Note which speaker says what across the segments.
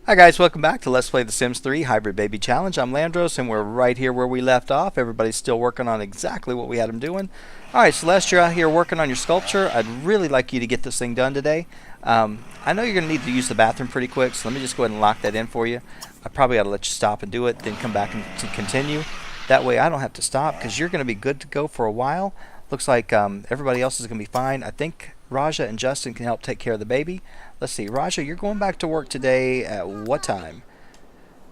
Speaker 1: Hi guys, welcome back to Let's Play The Sims 3 Hybrid Baby Challenge. I'm Llandros and we're right here where we left off. Everybody's still working on exactly what we had them doing. Alright, Celeste, you're out here working on your sculpture. I'd really like you to get this thing done today. I know you're going to need to use the bathroom pretty quick, so let me just go ahead and lock that in for you. I probably ought to let you stop and do it, then come back and to continue. That way I don't have to stop because you're going to be good to go for a while. Looks like everybody else is going to be fine. I think Raja and Justin can help take care of the baby. Let's see, Raja, you're going back to work today at what time?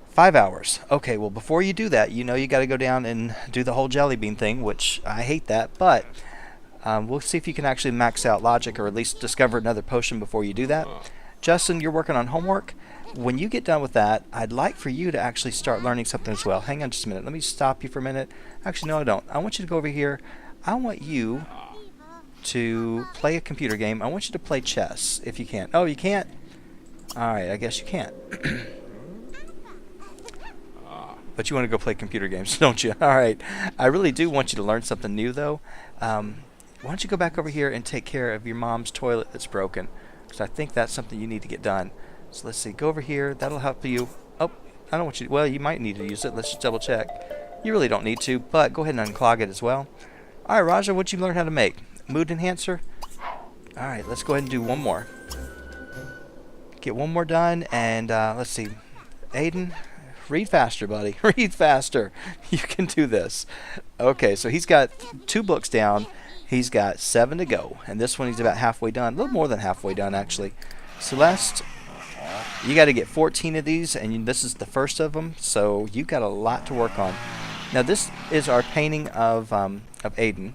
Speaker 1: 5 hours. Okay, well before you do that, you know you got to go down and do the whole jelly bean thing, which I hate that, but we'll see if you can actually max out logic or at least discover another potion before you do that. Justin, you're working on homework. When you get done with that, I'd like for you to actually start learning something as well. Hang on just a minute. Let me stop you for a minute. Actually, no, I don't. I want you to go over here. I want you to play a computer game. I want you to play chess if you can. Oh, you can't? Alright, I guess you can't. But you want to go play computer games, don't you? Alright. I really do want you to learn something new, though. Why don't you go back over here and take care of your mom's toilet that's broken? Because I think that's something you need to get done. So let's see. Go over here. That'll help you. Oh, I don't want you to. Well, you might need to use it. Let's just double check. You really don't need to, but go ahead and unclog it as well. Alright, Raja, what'd you learn how to make? Mood enhancer? Alright, let's go ahead and do one more. Get one more done, and let's see. Aiden, read faster, buddy. Read faster. You can do this. Okay, so he's got 2 books down. He's got 7 to go, and this one he's about halfway done. A little more than halfway done, actually. Celeste, you got to get 14 of these, and this is the first of them, so you got a lot to work on. Now, this is our painting of Aiden.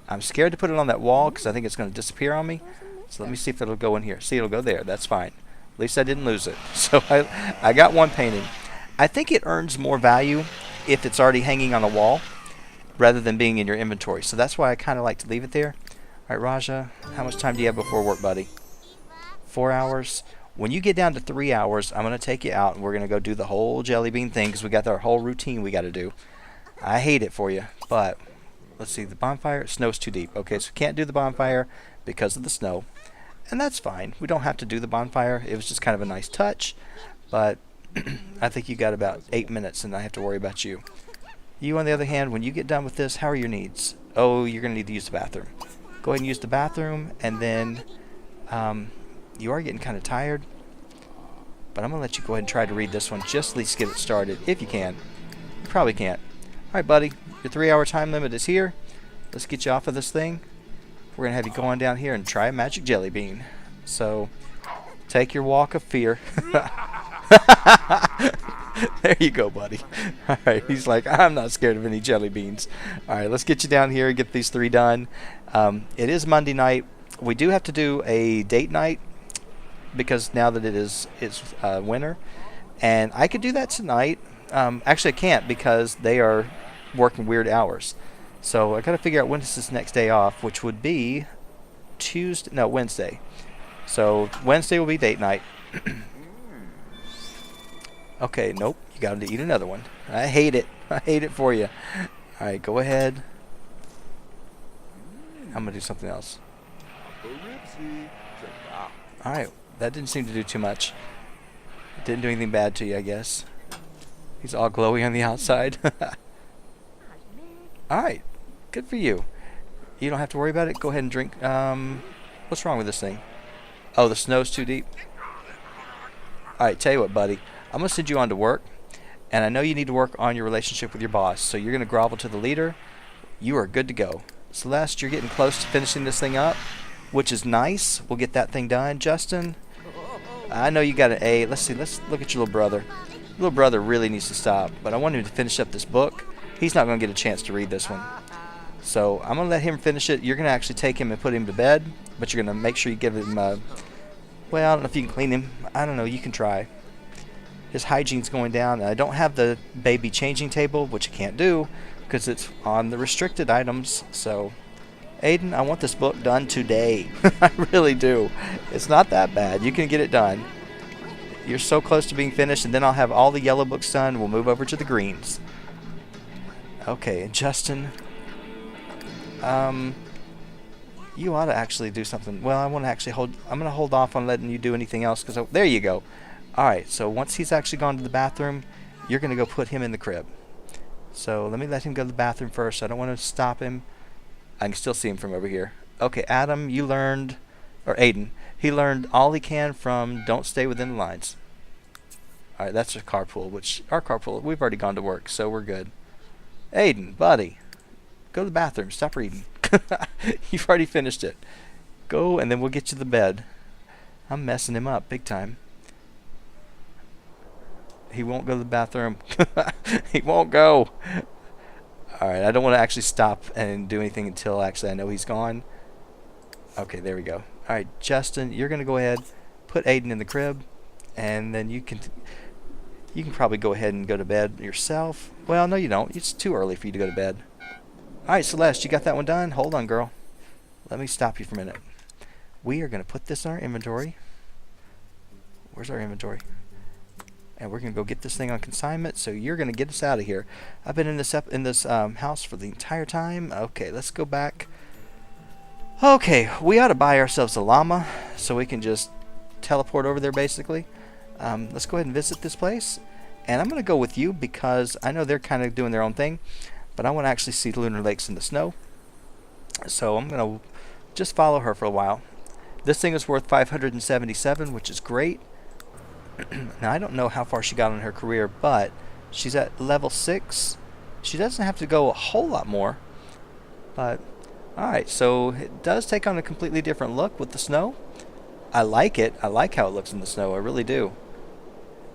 Speaker 1: I'm scared to put it on that wall because I think it's going to disappear on me. So let me see if it'll go in here. See, it'll go there. That's fine. At least I didn't lose it. So I got one painting. I think it earns more value if it's already hanging on a wall rather than being in your inventory. So that's why I kind of like to leave it there. All right, Raja, how much time do you have before work, buddy? 4 hours. When you get down to 3 hours, I'm going to take you out and we're going to go do the whole jelly bean thing because we got our whole routine we got to do. I hate it for you, but let's see, the bonfire, snow's too deep. Okay, so we can't do the bonfire because of the snow. And that's fine. We don't have to do the bonfire. It was just kind of a nice touch. But I think you got about 8 minutes and I have to worry about you. You, on the other hand, when you get done with this, how are your needs? Oh, you're going to need to use the bathroom. Go ahead and use the bathroom, and then you are getting kind of tired. But I'm going to let you go ahead and try to read this one. Just at least get it started, if you can. You probably can't. Alright, buddy. Your 3-hour time limit is here. Let's get you off of this thing. We're going to have you go on down here and try a magic jelly bean. So, take your walk of fear. There you go, buddy. Alright, he's like, I'm not scared of any jelly beans. Alright, let's get you down here and get these 3 done. It is Monday night. We do have to do a date night because now that it's winter. And I could do that tonight. Actually, I can't because they are working weird hours. So I got to figure out when is this next day off, which would be Wednesday. So Wednesday will be date night. Okay, nope. You got to eat another one. I hate it. I hate it for you. All right, go ahead. I'm going to do something else. All right, that didn't seem to do too much. It didn't do anything bad to you, I guess. He's all glowy on the outside. Alright, good for you. You don't have to worry about it. Go ahead and drink. What's wrong with this thing? Oh, the snow's too deep? Alright, tell you what, buddy. I'm going to send you on to work. And I know you need to work on your relationship with your boss. So you're going to grovel to the leader. You are good to go. Celeste, you're getting close to finishing this thing up, which is nice. We'll get that thing done. Justin, I know you got an A. Let's see. Let's look at your little brother. Little brother really needs to stop, but I want him to finish up this book. He's not going to get a chance to read this one. So I'm going to let him finish it. You're going to actually take him and put him to bed, but you're going to make sure you give him, well, I don't know if you can clean him. I don't know. You can try. His hygiene's going down. I don't have the baby changing table, which I can't do because it's on the restricted items. So, Aiden, I want this book done today. I really do. It's not that bad. You can get it done. You're so close to being finished, and then I'll have all the yellow books done. We'll move over to the greens. Okay, and Justin, you ought to actually do something. Well, I want to actually I'm going to hold off on letting you do anything else because there you go. Alright, so once he's actually gone to the bathroom, you're going to go put him in the crib. So let me let him go to the bathroom first. I don't want to stop him. I can still see him from over here. Okay, Adam, you learned, or Aiden, he learned all he can from don't stay within the lines. Alright, that's a carpool, which, our carpool, we've already gone to work, so we're good. Aiden, buddy, go to the bathroom. Stop reading. You've already finished it. Go, and then we'll get you to the bed. I'm messing him up big time. He won't go to the bathroom. He won't go. Alright, I don't want to actually stop and do anything until actually I know he's gone. Okay, there we go. Alright, Justin, you're going to go ahead, put Aiden in the crib, and then you can probably go ahead and go to bed yourself. Well, no you don't. It's too early for you to go to bed. Alright, Celeste, you got that one done? Hold on, girl. Let me stop you for a minute. We are going to put this in our inventory. Where's our inventory? And we're going to go get this thing on consignment, so you're going to get us out of here. I've been in this house for the entire time. Okay, let's go back. Okay, we ought to buy ourselves a llama, so we can just teleport over there, basically. Let's go ahead and visit this place. And I'm going to go with you, because I know they're kind of doing their own thing, but I want to actually see the Lunar Lakes in the snow. So I'm going to just follow her for a while. This thing is worth 577, which is great. Now, I don't know how far she got in her career, but she's at level 6. She doesn't have to go a whole lot more. But, alright, so it does take on a completely different look with the snow. I like it. I like how it looks in the snow. I really do.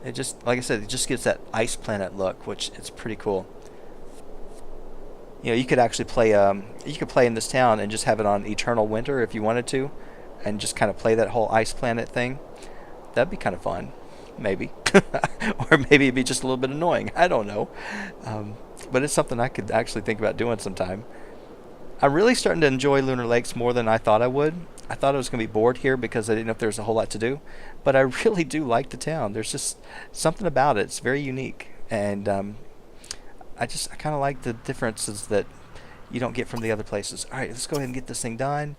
Speaker 1: It just, like I said, it just gives that ice planet look, which it's pretty cool. You know, you could actually play, you could play in this town and just have it on Eternal Winter if you wanted to, and just kind of play that whole ice planet thing. That'd be kind of fun. Maybe. Or maybe it'd be just a little bit annoying. I don't know. But it's something I could actually think about doing sometime. I'm really starting to enjoy Lunar Lakes more than I thought I would. I thought I was going to be bored here because I didn't know if there was a whole lot to do. But I really do like the town. There's just something about it. It's very unique. And I kind of like the differences that you don't get from the other places. Alright, let's go ahead and get this thing done.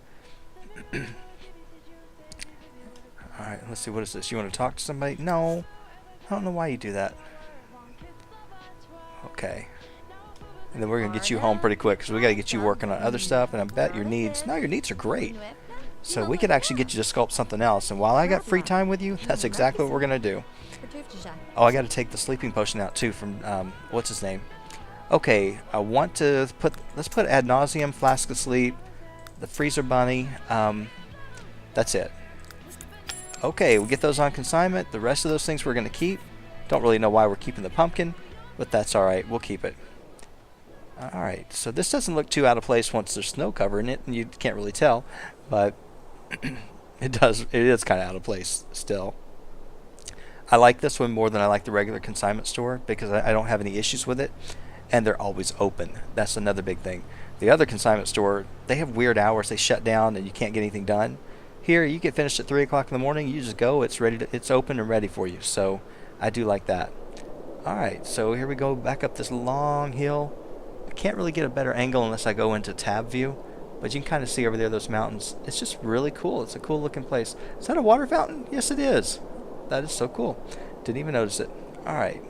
Speaker 1: Alright, let's see, what is this? You want to talk to somebody? No. I don't know why you do that. Okay. And then we're going to get you home pretty quick, because we got to get you working on other stuff, and I bet your needs are great. So we could actually get you to sculpt something else, and while I got free time with you, that's exactly what we're going to do. Oh, I got to take the sleeping potion out too from, what's his name? Okay, I want to let's put Ad Nauseam, Flask of Sleep, the Freezer Bunny, that's it. Okay, we get those on consignment. The rest of those things we're going to keep. Don't really know why we're keeping the pumpkin, but that's alright. We'll keep it. Alright, so this doesn't look too out of place once there's snow covering it, and you can't really tell, but it is kind of out of place still. I like this one more than I like the regular consignment store because I don't have any issues with it, and they're always open. That's another big thing. The other consignment store, they have weird hours. They shut down and you can't get anything done. Here, you get finished at 3 o'clock in the morning, you just go, it's open and ready for you. So, I do like that. Alright, so here we go back up this long hill. I can't really get a better angle unless I go into tab view, but you can kind of see over there those mountains. It's just really cool. It's a cool looking place. Is that a water fountain? Yes, it is. That is so cool. Didn't even notice it. Alright.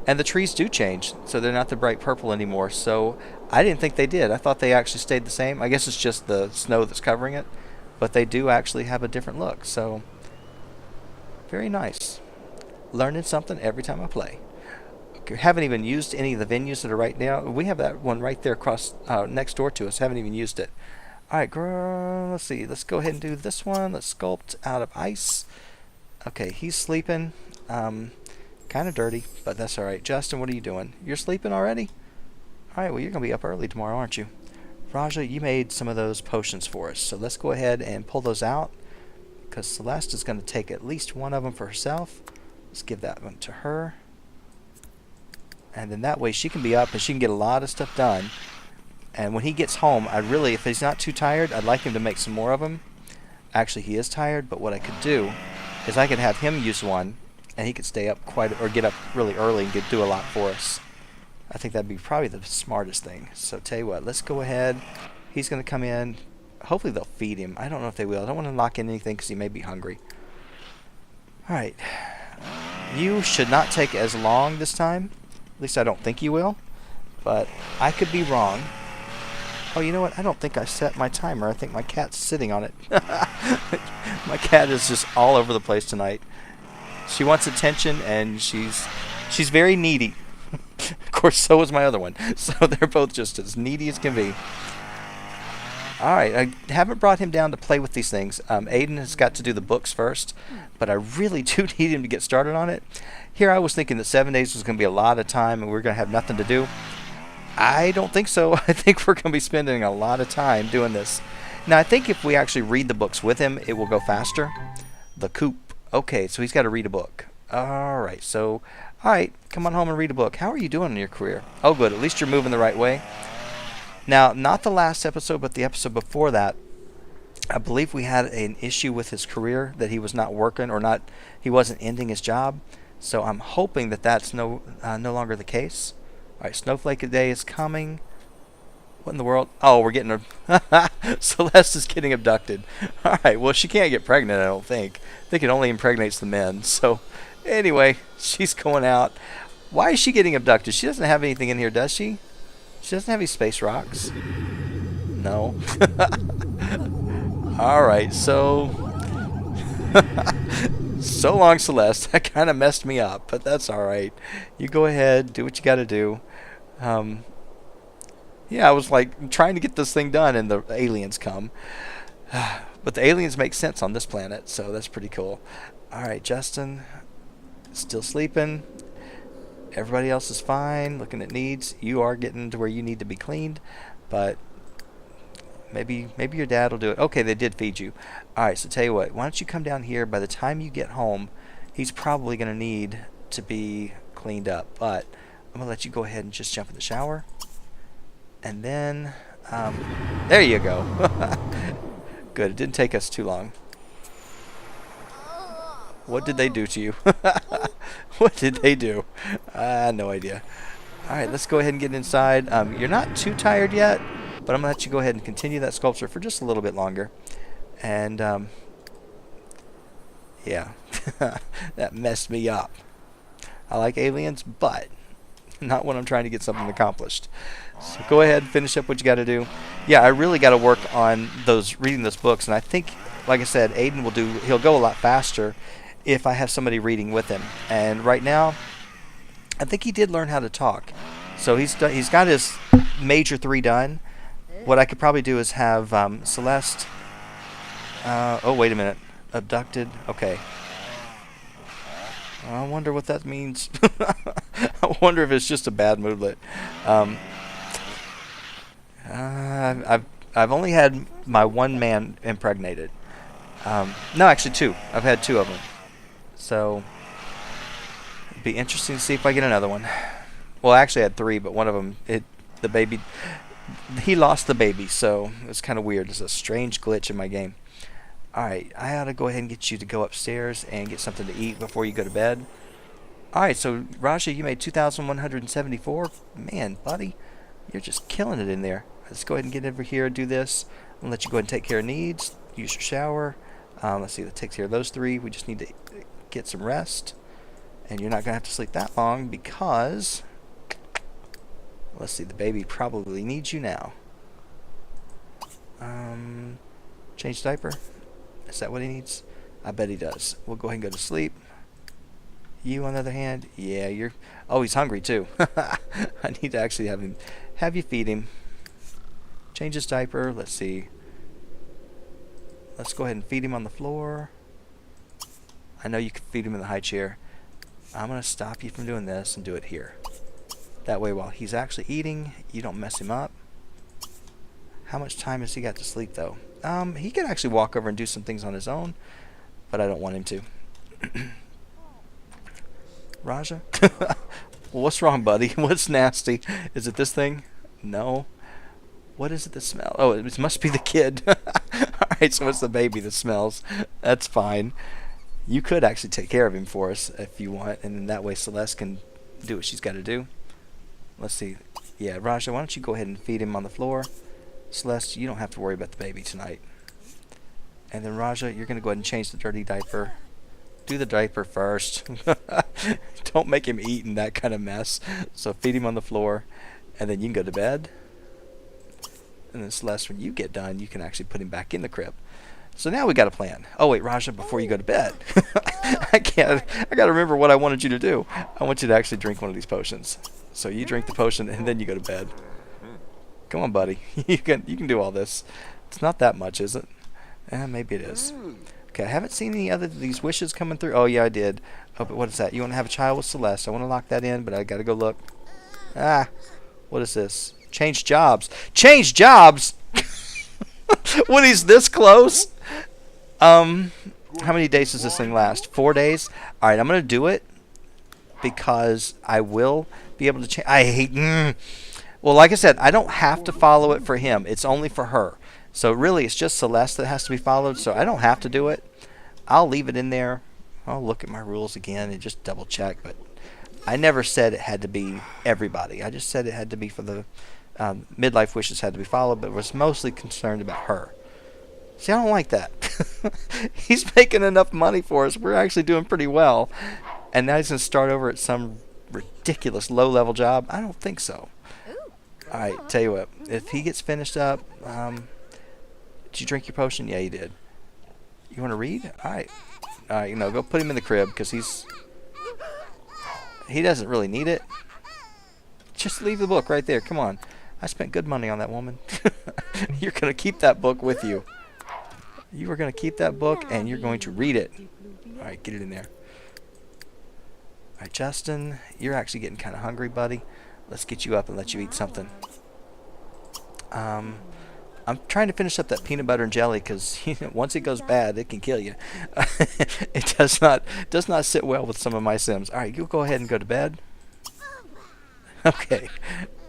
Speaker 1: And the trees do change, so they're not the bright purple anymore. So, I didn't think they did. I thought they actually stayed the same. I guess it's just the snow that's covering it. But they do actually have a different look, so very nice. Learning something every time I play. Okay, haven't even used any of the venues that are right now. We have that one right there across next door to us. Haven't even used it. Alright, girl, let's see. Let's go ahead and do this one. Let's sculpt out of ice. Okay, he's sleeping. Kind of dirty, but that's alright. Justin, what are you doing? You're sleeping already? Alright, well, you're going to be up early tomorrow, aren't you? Raja, you made some of those potions for us, so let's go ahead and pull those out, because Celeste is going to take at least one of them for herself. Let's give that one to her, and then that way she can be up and she can get a lot of stuff done. And when he gets home, if he's not too tired, I'd like him to make some more of them. Actually, he is tired, but what I could do is I could have him use one, and he could stay up get up really early and do a lot for us. I think that'd be probably the smartest thing. So tell you what, let's go ahead. He's going to come in. Hopefully they'll feed him. I don't know if they will. I don't want to lock in anything because he may be hungry. Alright. You should not take as long this time. At least I don't think you will. But I could be wrong. Oh, you know what? I don't think I set my timer. I think my cat's sitting on it. My cat is just all over the place tonight. She wants attention, and she's very needy. Of course, so is my other one. So they're both just as needy as can be. Alright, I haven't brought him down to play with these things. Aiden has got to do the books first, but I really do need him to get started on it. Here I was thinking that 7 days was going to be a lot of time and we are going to have nothing to do. I don't think so. I think we're going to be spending a lot of time doing this. Now, I think if we actually read the books with him, it will go faster. The coop. Okay, so he's got to read a book. Alright, so, alright, come on home and read a book. How are you doing in your career? Oh, good. At least you're moving the right way. Now, not the last episode, but the episode before that, I believe we had an issue with his career, that he was not working or not, he wasn't ending his job. So I'm hoping that that's no longer the case. All right, Snowflake Day is coming. What in the world? Oh, we're getting her. Celeste is getting abducted. All right, well, she can't get pregnant, I don't think. I think it only impregnates the men. So anyway, she's going out. Why is she getting abducted? She doesn't have anything in here, does she? She doesn't have any space rocks. No. Alright, so... So long, Celeste. That kind of messed me up, but that's alright. You go ahead, do what you gotta do. Yeah, I was like trying to get this thing done and the aliens come. But the aliens make sense on this planet, so that's pretty cool. Alright, Justin. Still sleeping. Everybody else is fine, looking at needs. You are getting to where you need to be cleaned, but maybe your dad will do it. Okay, they did feed you. Alright, so tell you what, why don't you come down here? By the time you get home, he's probably going to need to be cleaned up, but I'm going to let you go ahead and just jump in the shower. And then, there you go. Good, it didn't take us too long. What did they do to you? What did they do? No idea. Alright, let's go ahead and get inside. You're not too tired yet, but I'm going to let you go ahead and continue that sculpture for just a little bit longer. And, yeah. That messed me up. I like aliens, but not when I'm trying to get something accomplished. So go ahead and finish up what you got to do. Yeah, I really got to work on reading those books, and I think, like I said, Aiden he'll go a lot faster if I have somebody reading with him. And right now, I think he did learn how to talk. So he's got his major 3 done. What I could probably do is have Celeste. Oh, wait a minute. Abducted. Okay. I wonder what that means. I wonder if it's just a bad moodlet. I've only had my 1 man impregnated. No, actually 2. I've had 2 of them. So it'd be interesting to see if I get another one. Well, I actually had 3, but one of them, the baby, he lost the baby, so it's kind of weird. It's a strange glitch in my game. Alright, I ought to go ahead and get you to go upstairs and get something to eat before you go to bed. Alright, so Raja, you made 2,174. Man, buddy, you're just killing it in there. Let's go ahead and get over here and do this. I'll let you go ahead and take care of needs. Use your shower. Let's see, that takes care of those 3. We just need to get some rest. And you're not going to have to sleep that long because... Let's see, the baby probably needs you now. Change diaper? Is that what he needs? I bet he does. We'll go ahead and go to sleep. You, on the other hand, yeah, you're... Oh, he's hungry, too. I need to actually have you feed him. Change his diaper. Let's see. Let's go ahead and feed him on the floor. I know you can feed him in the high chair. I'm going to stop you from doing this and do it here. That way, while he's actually eating, you don't mess him up. How much time has he got to sleep, though? He could actually walk over and do some things on his own, but I don't want him to. Raja? Well, what's wrong, buddy? What's nasty? Is it this thing? No. What is it that smells? Oh, it must be the kid. Alright, so it's the baby that smells. That's fine. You could actually take care of him for us if you want, and then that way Celeste can do what she's got to do. Let's see. Yeah, Raja, why don't you go ahead and feed him on the floor? Celeste, you don't have to worry about the baby tonight. And then Raja, you're going to go ahead and change the dirty diaper. Do the diaper first. Don't make him eat in that kind of mess. So feed him on the floor, and then you can go to bed. And then Celeste, when you get done, you can actually put him back in the crib. So now we got a plan. Oh wait, Raja, before you go to bed, I gotta remember what I wanted you to do. I want you to actually drink one of these potions. So you drink the potion and then you go to bed. Come on, buddy. You can do all this. It's not that much, is it? Maybe it is. Okay, I haven't seen any other of these wishes coming through. Oh yeah, I did. Oh, but what is that? You want to have a child with Celeste? I want to lock that in, but I gotta go look. What is this? Change jobs. Change jobs. When he's this close. How many days does this thing last? 4 days? Alright, I'm going to do it because I will be able to change. I hate... Well, like I said, I don't have to follow it for him. It's only for her. So really, it's just Celeste that has to be followed, so I don't have to do it. I'll leave it in there. I'll look at my rules again and just double check, but I never said it had to be everybody. I just said it had to be for the... midlife wishes had to be followed, but was mostly concerned about her. See, I don't like that. He's making enough money for us. We're actually doing pretty well. And now he's going to start over at some ridiculous low-level job? I don't think so. Alright, tell you what. If he gets finished up, did you drink your potion? Yeah, you did. You want to read? Alright. Alright, go put him in the crib, because he doesn't really need it. Just leave the book right there. Come on. I spent good money on that woman. You're going to keep that book with you. You are going to keep that book, and you're going to read it. Alright, get it in there. Alright, Justin, you're actually getting kind of hungry, buddy. Let's get you up and let you eat something. I'm trying to finish up that peanut butter and jelly, because once it goes bad, it can kill you. It does not sit well with some of my Sims. Alright, you go ahead and go to bed. Okay.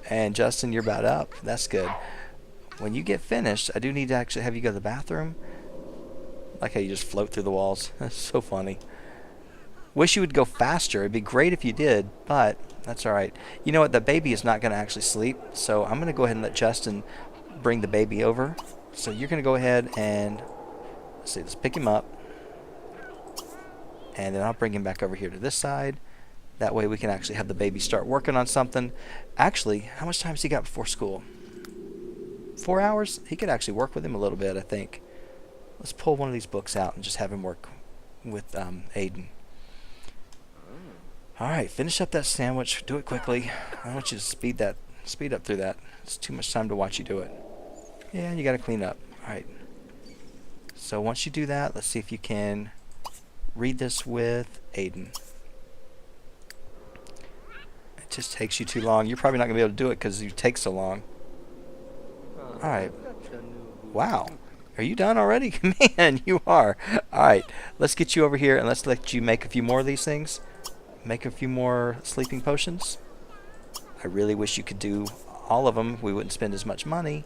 Speaker 1: And Justin, you're about up. That's good. When you get finished, I do need to actually have you go to the bathroom. Like how you just float through the walls. That's so funny. Wish you would go faster. It'd be great if you did, but that's alright. You know what? The baby is not going to actually sleep, so I'm going to go ahead and let Justin bring the baby over. So you're going to go ahead and let's pick him up. And then I'll bring him back over here to this side. That way we can actually have the baby start working on something. Actually, how much time has he got before school? 4 hours? He could actually work with him a little bit, I think. Let's pull one of these books out and just have him work with Aiden. Alright, finish up that sandwich. Do it quickly. I want you to speed up through that. It's too much time to watch you do it. Yeah, you got to clean up. Alright. So once you do that, let's see if you can read this with Aiden. It just takes you too long. You're probably not going to be able to do it because you take so long. Alright. Wow. Are you done already? Man, you are. Alright. Let's get you over here and let's let you make a few more of these things. Make a few more sleeping potions. I really wish you could do all of them. We wouldn't spend as much money.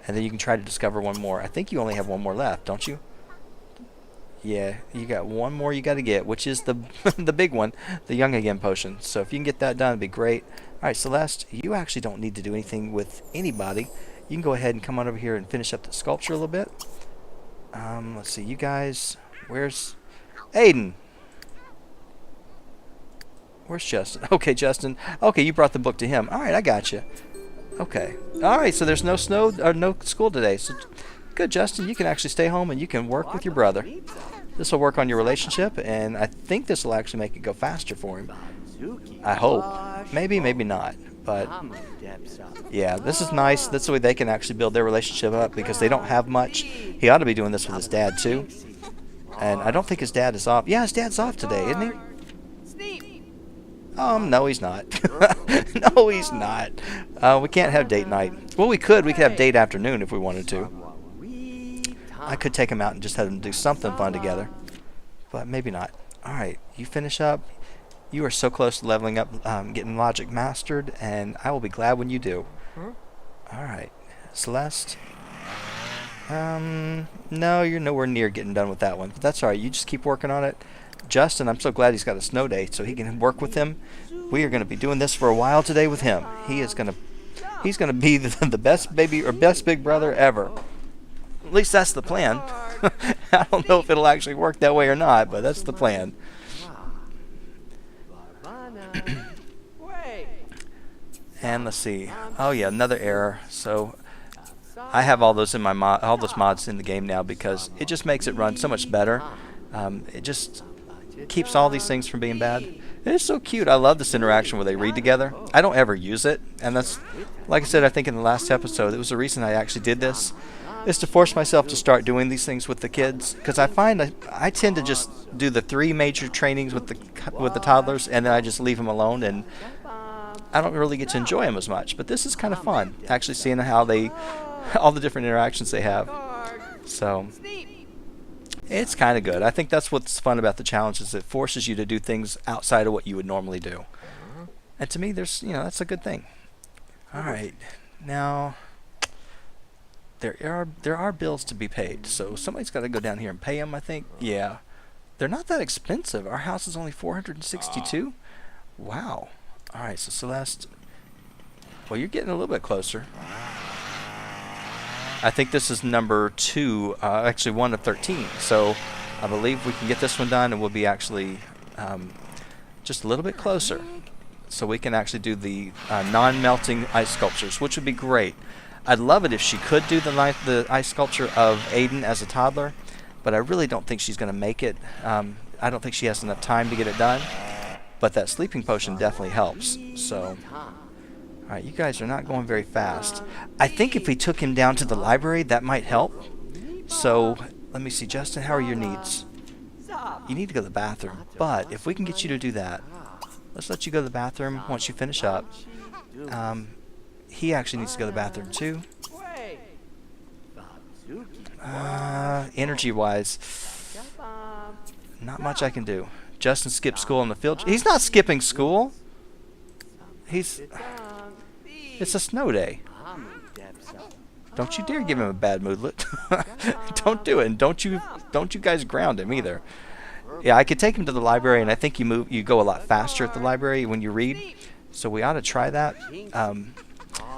Speaker 1: And then you can try to discover one more. I think you only have one more left, don't you? Yeah, you got one more you got to get, which is the the big one, the Young Again potion. So if you can get that done, it'd be great. Alright, Celeste, you actually don't need to do anything with anybody. You can go ahead and come on over here and finish up the sculpture a little bit. Let's see, you guys, where's Aiden? Where's Justin? Okay, Justin. Okay, you brought the book to him. Alright, I got you. Okay. Alright, so there's no no school today. So good, Justin. You can actually stay home and you can work with your brother. This will work on your relationship, and I think this will actually make it go faster for him. I hope. Maybe, maybe not. But yeah, this is nice. That's the way they can actually build their relationship up because they don't have much. He ought to be doing this with his dad too. And I don't think his dad is off. Yeah, his dad's off today, isn't he? No, he's not. No, he's not. We can't have date night. Well, we could. We could have date afternoon if we wanted to. I could take him out and just have them do something fun together. But maybe not. Alright, you finish up. You are so close to leveling up, getting logic mastered, and I will be glad when you do. Alright. Celeste? No, you're nowhere near getting done with that one. But that's alright. You just keep working on it. Justin, I'm so glad he's got a snow day so he can work with him. We are going to be doing this for a while today with him. He's going to be the best baby or best big brother ever. At least that's the plan. I don't know if it'll actually work that way or not, but that's the plan. And let's see. Oh yeah, another error. So I have all those in my all those mods in the game now because it just makes it run so much better. It just keeps all these things from being bad. It's so cute. I love this interaction where they read together. I don't ever use it, and that's, like I said, I think in the last episode, it was the reason I actually did this, is to force myself to start doing these things with the kids, because I find I tend to just do the 3 major trainings with the toddlers, and then I just leave them alone, and I don't really get to enjoy them as much. But this is kind of fun, actually seeing how all the different interactions they have. So it's kind of good. I think that's what's fun about the challenge, is it forces you to do things outside of what you would normally do. And to me, that's a good thing. All right, now there are bills to be paid, so somebody's got to go down here and pay them. I think. Yeah, they're not that expensive. Our house is only $462. Wow. All right, so Celeste, well, you're getting a little bit closer. I think this is number 2, actually 1 of 13. So I believe we can get this one done, and we'll be actually just a little bit closer. So we can actually do the non-melting ice sculptures, which would be great. I'd love it if she could do the ice sculpture of Aiden as a toddler, but I really don't think she's going to make it. I don't think she has enough time to get it done. But that sleeping potion definitely helps. So, all right, you guys are not going very fast. I think if we took him down to the library, that might help. So, let me see, Justin, how are your needs? You need to go to the bathroom, but if we can get you to do that, let's let you go to the bathroom once you finish up. He actually needs to go to the bathroom too. Energy-wise, not much I can do. Justin skipped school in the field. He's not skipping school. It's a snow day. Don't you dare give him a bad moodlet. Don't do it, and don't you guys ground him either. Yeah, I could take him to the library, and I think you go a lot faster at the library when you read. So we ought to try that.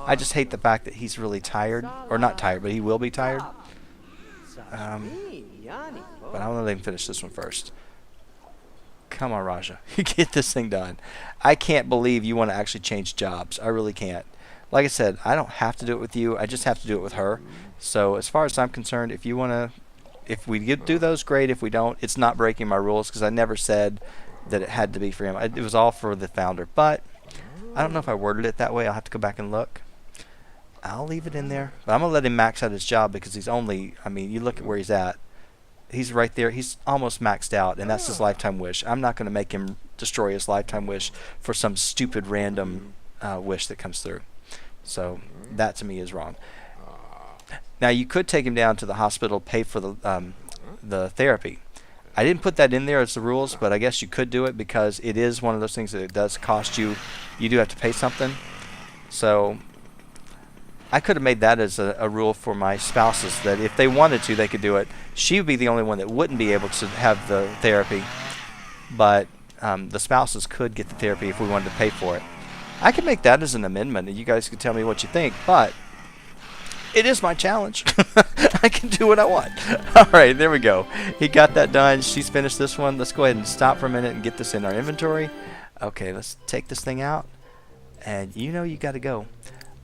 Speaker 1: I just hate the fact that he's really tired, or not tired, but he will be tired. But I want to let him finish this one first. Come on, Raja. Get this thing done. I can't believe you want to actually change jobs. I really can't. Like I said, I don't have to do it with you. I just have to do it with her. So as far as I'm concerned, if we do those, great. If we don't, it's not breaking my rules, because I never said that it had to be for him. It was all for the founder. But I don't know if I worded it that way. I'll have to go back and look. I'll leave it in there. But I'm going to let him max out his job, because he's only, you look at where he's at. He's right there. He's almost maxed out, and that's his lifetime wish. I'm not going to make him destroy his lifetime wish for some stupid random wish that comes through. So that to me is wrong. Now you could take him down to the hospital, pay for the therapy. I didn't put that in there as the rules, but I guess you could do it, because it is one of those things that it does cost you. You do have to pay something. So I could have made that as a rule for my spouses, that if they wanted to, they could do it. She would be the only one that wouldn't be able to have the therapy, but the spouses could get the therapy if we wanted to pay for it. I could make that as an amendment, and you guys can tell me what you think, but it is my challenge. I can do what I want. All right, there we go. He got that done. She's finished this one. Let's go ahead and stop for a minute and get this in our inventory. Okay, let's take this thing out, and you got to go.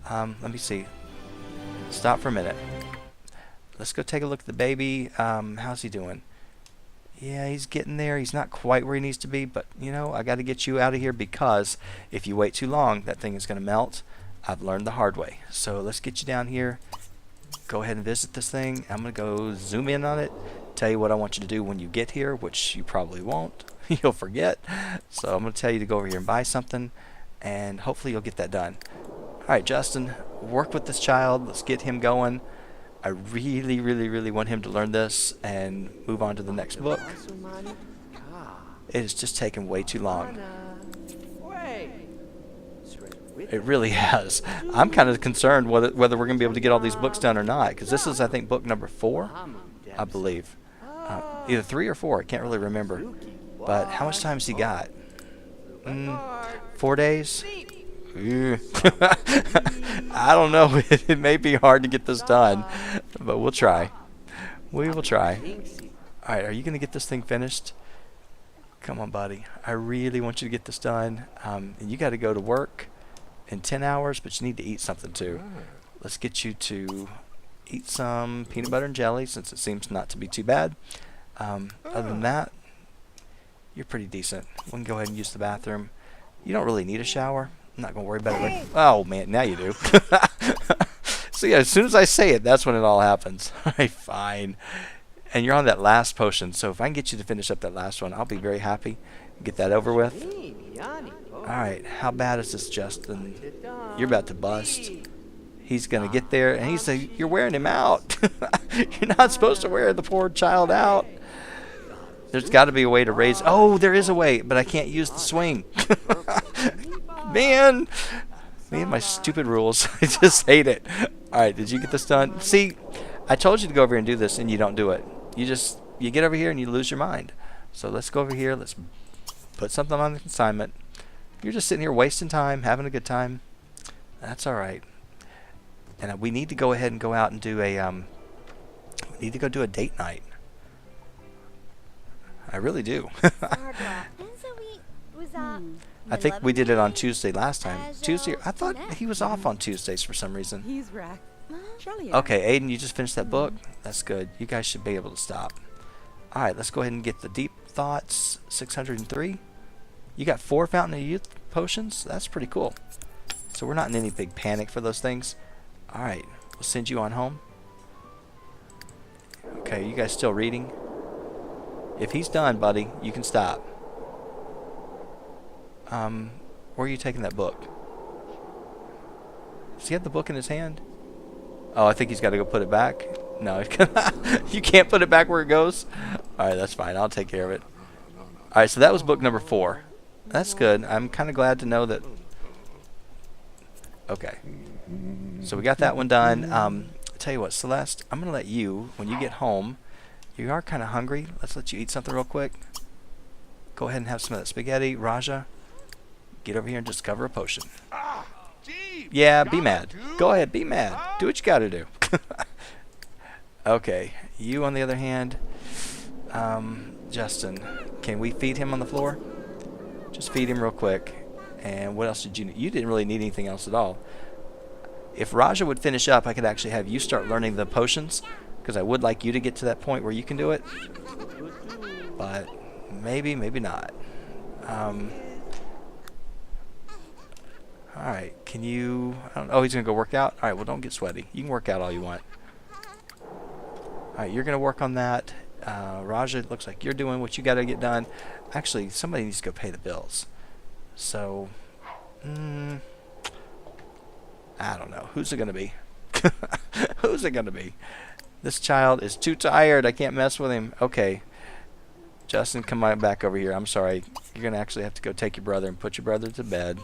Speaker 1: Let me see. Stop for a minute. Let's go take a look at the baby. How's he doing? Yeah, he's getting there. He's not quite where he needs to be, but I got to get you out of here, because if you wait too long, that thing is going to melt. I've learned the hard way. So let's get you down here. Go ahead and visit this thing. I'm going to go zoom in on it, tell you what I want you to do when you get here, which you probably won't. You'll forget. So I'm going to tell you to go over here and buy something, and hopefully you'll get that done. All right, Justin, work with this child. Let's get him going. I really, really, really want him to learn this and move on to the next book. It has just taken way too long. It really has. I'm kind of concerned whether we're going to be able to get all these books done or not, because this is, I think, book number 4, I believe. Either 3 or 4. I can't really remember. But how much time has he got? 4 days? I don't know. It may be hard to get this done, but we'll try. We will try. Alright, are you going to get this thing finished? Come on, buddy. I really want you to get this done. And you got to go to work in 10 hours, but you need to eat something too. Let's get you to eat some peanut butter and jelly, since it seems not to be too bad. Other than that, you're pretty decent. We can go ahead and use the bathroom. You don't really need a shower. I'm not going to worry about it. Oh, man, now you do. So, yeah, as soon as I say it, that's when it all happens. Alright, fine. And you're on that last potion, so if I can get you to finish up that last one, I'll be very happy. Get that over with. Alright, how bad is this, Justin? You're about to bust. He's going to get there, and he's like, you're wearing him out. You're not supposed to wear the poor child out. There's got to be a way to raise... Oh, there is a way, but I can't use the swing. Man! Me and my stupid rules. I just hate it. Alright, did you get this done? See, I told you to go over here and do this, and you don't do it. You get over here and you lose your mind. So let's go over here. Let's put something on the consignment. You're just sitting here wasting time, having a good time. That's alright. And we need to go ahead and go out and do a we need to go do a date night. I really do. I think we did it on Tuesday last time. Tuesday, I thought he was off on Tuesdays for some reason. Okay, Aiden, you just finished that book? That's good. You guys should be able to stop. Alright, let's go ahead and get the Deep Thoughts 603. You got 4 Fountain of Youth potions? That's pretty cool. So we're not in any big panic for those things. Alright, we'll send you on home. Okay, you guys still reading? If he's done, buddy, you can stop. Where are you taking that book? Does he have the book in his hand? Oh, I think he's got to go put it back. No, you can't put it back where it goes. Alright, that's fine. I'll take care of it. Alright, so that was book number 4. That's good. I'm kind of glad to know that... Okay. So we got that one done. Tell you what, Celeste, I'm going to let you, when you get home, you are kind of hungry. Let's let you eat something real quick. Go ahead and have some of that spaghetti. Raja, get over here and discover a potion. Yeah, be mad. Go ahead, be mad. Do what you got to do. Okay, you on the other hand, Justin, can we feed him on the floor? Just feed him real quick. And what else did you need? You didn't really need anything else at all. If Raja would finish up, I could actually have you start learning the potions, because I would like you to get to that point where you can do it. But maybe, maybe not. Alright, can you... I don't know. Oh, he's going to go work out? Alright, well, don't get sweaty. You can work out all you want. Alright, you're going to work on that. Raja, it looks like you're doing what you got to get done. Actually, somebody needs to go pay the bills. So, I don't know. Who's it going to be? Who's it going to be? This child is too tired. I can't mess with him. Okay. Justin, come on back over here. I'm sorry. You're going to actually have to go take your brother and put your brother to bed.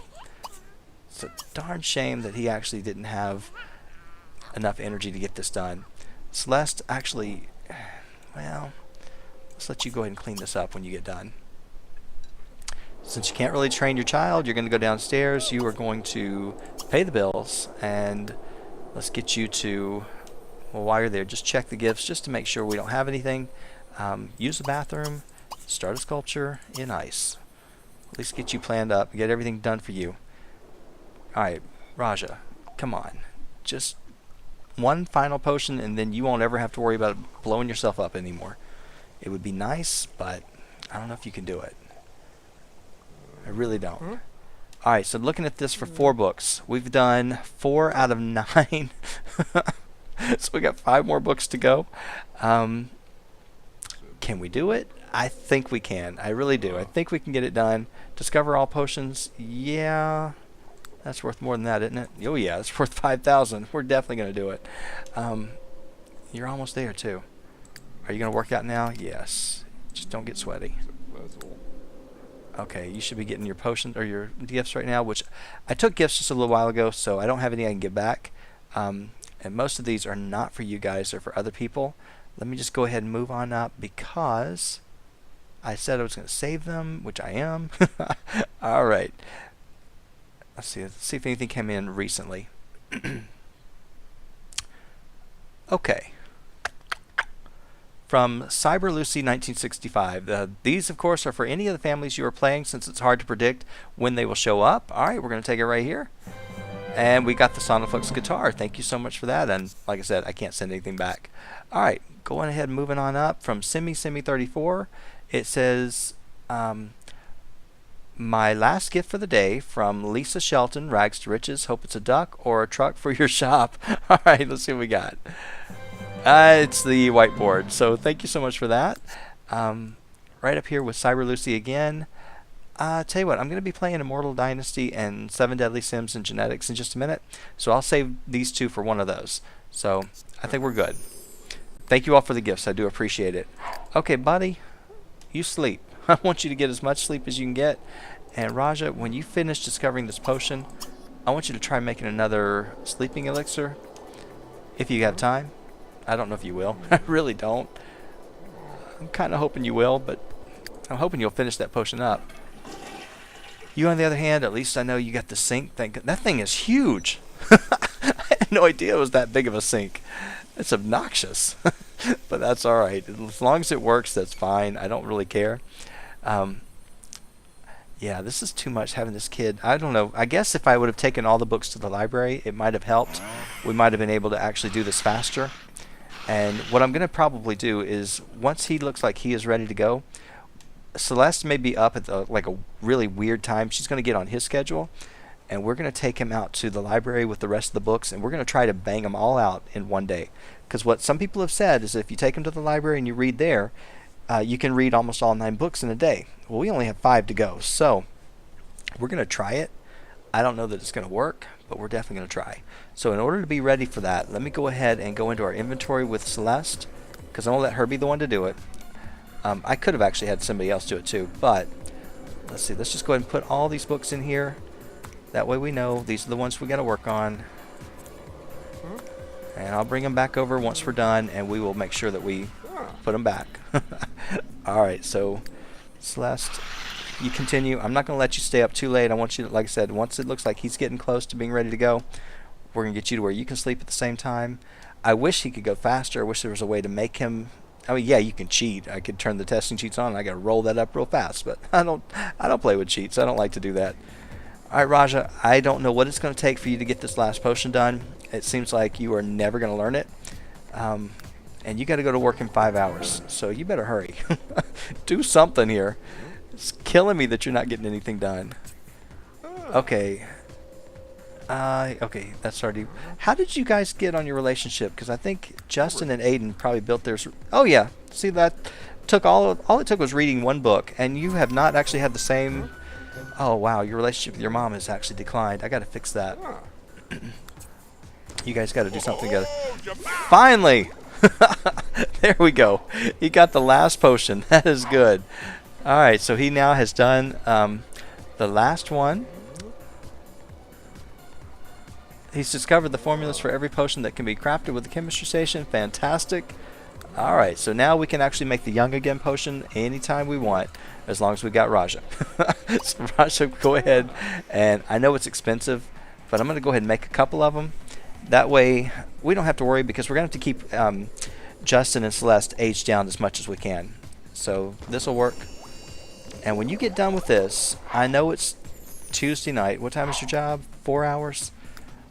Speaker 1: It's a darn shame that he actually didn't have enough energy to get this done. Celeste, actually, well, let's let you go ahead and clean this up when you get done. Since you can't really train your child, you're going to go downstairs. You are going to pay the bills, and let's get you to, well, while you're there, just check the gifts just to make sure we don't have anything. Use the bathroom, start a sculpture in ice. At least get you planned up, get everything done for you. Alright, Raja, come on. Just one final potion, and then you won't ever have to worry about blowing yourself up anymore. It would be nice, but I don't know if you can do it. I really don't. Alright, so looking at this for 4 books. We've done 4 out of 9. So we got 5 more books to go. Can we do it? I think we can. I really do. I think we can get it done. Discover all potions. Yeah. That's worth more than that, isn't it? Oh yeah, it's worth 5,000. We're definitely going to do it. You're almost there too. Are you going to work out now? Yes. Just don't get sweaty. Okay, you should be getting your potions or your gifts right now, which I took gifts just a little while ago, so I don't have any I can give back. And most of these are not for you guys, they're for other people. Let me just go ahead and move on up because I said I was going to save them, which I am. Alright. Let's see if anything came in recently. Okay. from Cyber Lucy 1965. These, of course, are for any of the families you are playing, since it's hard to predict when they will show up. All right, we're going to take it right here. And we got the Sonoflux guitar. Thank you so much for that. And like I said, I can't send anything back. All right, going ahead and moving on up from Simi 34. It says, my last gift for the day from Lisa Shelton, Rags to Riches. Hope it's a duck or a truck for your shop. All right, let's see what we got. It's the whiteboard. So thank you so much for that. Right up here with Cyber Lucy again. Tell you what, I'm going to be playing Immortal Dynasty and 7 Deadly Sims and Genetics in just a minute. So I'll save these two for one of those. So I think we're good. Thank you all for the gifts. I do appreciate it. Okay, buddy, you sleep. I want you to get as much sleep as you can get. And Raja, when you finish discovering this potion, I want you to try making another sleeping elixir. If you have time. I don't know if you will. I really don't. I'm kind of hoping you will, but I'm hoping you'll finish that potion up. You, on the other hand, at least I know you got the sink thing. That thing is huge. I had no idea it was that big of a sink. It's obnoxious. But that's all right. As long as it works, that's fine. I don't really care. Yeah, this is too much having this kid. I don't know. I guess if I would have taken all the books to the library, it might have helped. We might have been able to actually do this faster. And what I'm going to probably do is, once he looks like he is ready to go, Celeste may be up at like a really weird time. She's going to get on his schedule, and we're going to take him out to the library with the rest of the books, and we're going to try to bang them all out in one day. Because what some people have said is if you take him to the library and you read there, you can read almost all 9 books in a day. Well, we only have 5 to go, so we're going to try it. I don't know that it's going to work, but we're definitely going to try. So in order to be ready for that, let me go ahead and go into our inventory with Celeste, because I'm going to let her be the one to do it. I could have actually had somebody else do it too, but let's see. Let's just go ahead and put all these books in here. That way we know these are the ones we got to work on. And I'll bring them back over once we're done, and we will make sure that we put them back. Alright, so Celeste, you continue. I'm not going to let you stay up too late. I want you to, like I said, once it looks like he's getting close to being ready to go, we're going to get you to where you can sleep at the same time. I wish he could go faster. I wish there was a way to make him... I mean, yeah, you can cheat. I could turn the testing cheats on, and I got to roll that up real fast, but I don't play with cheats. I don't like to do that. Alright, Raja, I don't know what it's going to take for you to get this last potion done. It seems like you are never going to learn it. And you got to go to work in 5 hours, so you better hurry. Do something here. It's killing me that you're not getting anything done. Okay. Okay, that's already... How did you guys get on your relationship? Because I think Justin and Aiden probably built theirs... Oh, yeah. See, that took all it took was reading 1 book, and you have not actually had the same... Oh, wow, your relationship with your mom has actually declined. I got to fix that. You guys got to do something together. Finally! There we go. He got the last potion. That is good. Alright, so he now has done the last one. He's discovered the formulas for every potion that can be crafted with the chemistry station. Fantastic. Alright, so now we can actually make the Young Again potion anytime we want, as long as we got Raja. So Raja, go ahead, and I know it's expensive, but I'm going to go ahead and make a couple of them. That way, we don't have to worry, because we're going to have to keep Justin and Celeste aged down as much as we can. So this will work. And when you get done with this, I know it's Tuesday night. What time is your job? 4 hours?